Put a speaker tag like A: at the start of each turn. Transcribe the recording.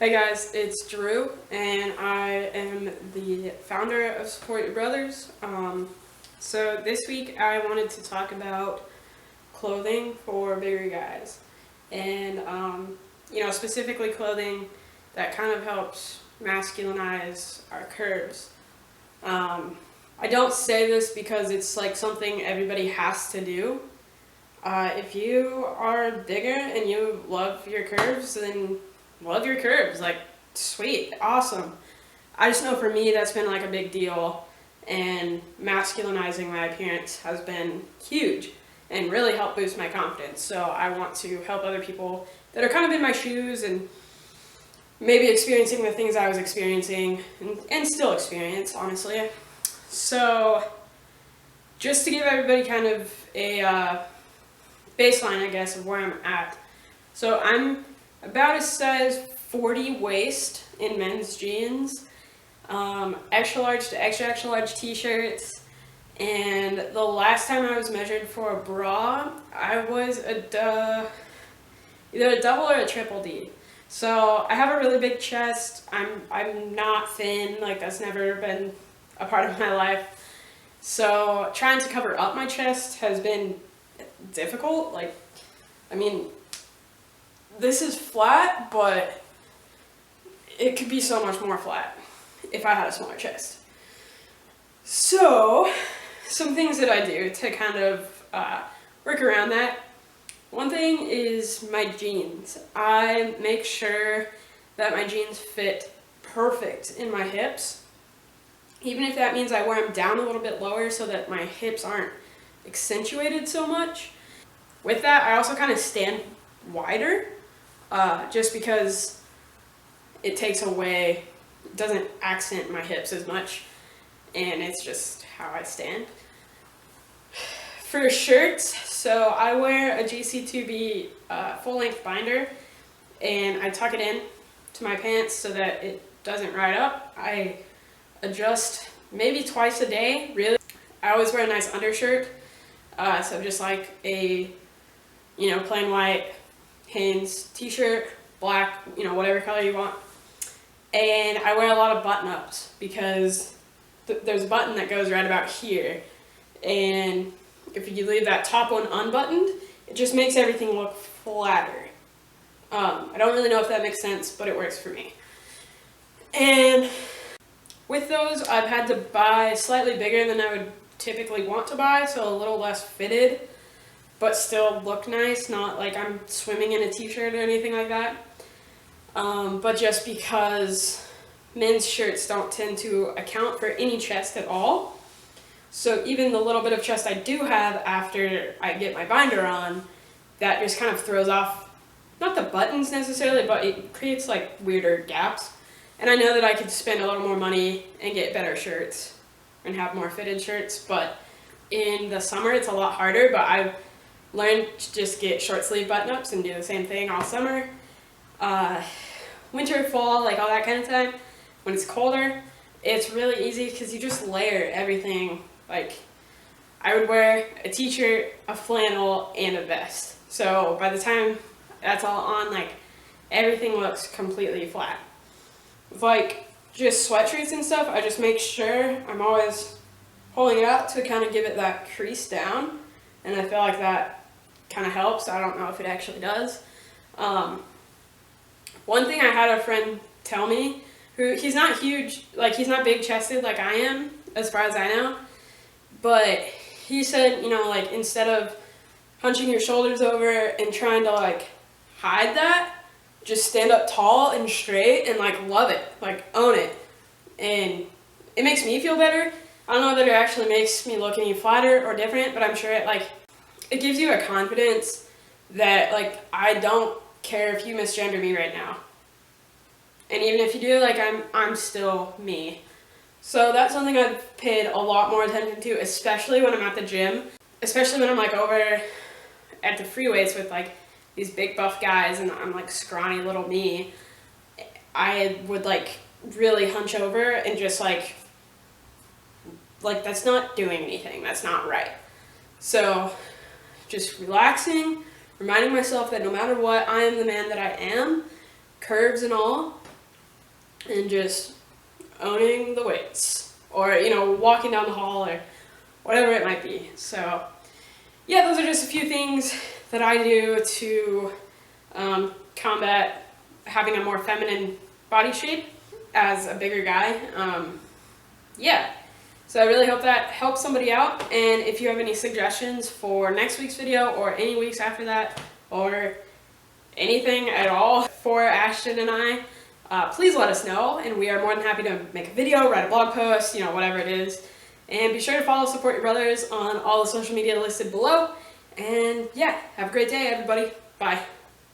A: Hey guys, it's Drew, and I am the founder of Support Your Brothers. So this week I wanted to talk about clothing for bigger guys, and specifically clothing that kind of helps masculinize our curves. I don't say this because it's like something everybody has to do. If you are bigger and you love your curves, then love your curves. Like, sweet, awesome. I just know for me that's been like a big deal, and masculinizing my appearance has been huge and really helped boost my confidence. So I want to help other people that are kind of in my shoes and maybe experiencing the things I was experiencing and still experience, honestly. So just to give everybody kind of a baseline, I guess, of where I'm at. So I'm about a size 40 waist in men's jeans, extra large to extra large t-shirts, and the last time I was measured for a bra, I was either a double or a triple D. So I have a really big chest. I'm not thin, like that's never been a part of my life. So trying to cover up my chest has been difficult. Like, I mean, this is flat, but it could be so much more flat if I had a smaller chest. So, some things that I do to kind of work around that. One thing is my jeans. I make sure that my jeans fit perfect in my hips, even if that means I wear them down a little bit lower so that my hips aren't accentuated so much. With that, I also kind of stand wider, just because it takes away, doesn't accent my hips as much, and it's just how I stand. For shirts, so I wear a GC2B full-length binder, and I tuck it in to my pants so that it doesn't ride up. I adjust maybe twice a day, really. I always wear a nice undershirt, so just like a, plain white Hanes t-shirt, black, whatever color you want. And I wear a lot of button-ups because there's a button that goes right about here. And if you leave that top one unbuttoned, it just makes everything look flatter. I don't really know if that makes sense, but it works for me. And with those, I've had to buy slightly bigger than I would typically want to buy, so a little less fitted, but still look nice, not like I'm swimming in a t-shirt or anything like that. But just because men's shirts don't tend to account for any chest at all. So even the little bit of chest I do have after I get my binder on, that just kind of throws off, not the buttons necessarily, but it creates like weirder gaps. And I know that I could spend a little more money and get better shirts and have more fitted shirts, but in the summer it's a lot harder. But I've learned to just get short sleeve button-ups and do the same thing all summer. Winter, fall, like all that kind of time, when it's colder, it's really easy because you just layer everything. Like, I would wear a t-shirt, a flannel, and a vest. So by the time that's all on, like, everything looks completely flat. With like just sweatshirts and stuff, I just make sure I'm always pulling it out to kind of give it that crease down, and I feel like that kind of helps. I don't know if it actually does. One thing I had a friend tell me, who, he's not huge, like he's not big chested like I am, as far as I know, but he said, like instead of hunching your shoulders over and trying to like hide that, just stand up tall and straight and like love it, like own it. And it makes me feel better. I don't know that it actually makes me look any flatter or different, but I'm sure it gives you a confidence that like I don't care if you misgender me right now. And even if you do, like I'm still me. So that's something I've paid a lot more attention to, especially when I'm at the gym, especially when I'm like over at the free weights with like these big buff guys and I'm like scrawny little me. I would like really hunch over and just like that's not doing anything. That's not right. So just relaxing, reminding myself that no matter what, I am the man that I am, curves and all, and just owning the weights, or walking down the hall, or whatever it might be. So yeah, those are just a few things that I do to combat having a more feminine body shape as a bigger guy. Yeah, so I really hope that helps somebody out, and if you have any suggestions for next week's video or any weeks after that, or anything at all for Ashton and I, please let us know, and we are more than happy to make a video, write a blog post, whatever it is. And be sure to follow Support Your Brothers on all the social media listed below. And yeah, have a great day, everybody. Bye.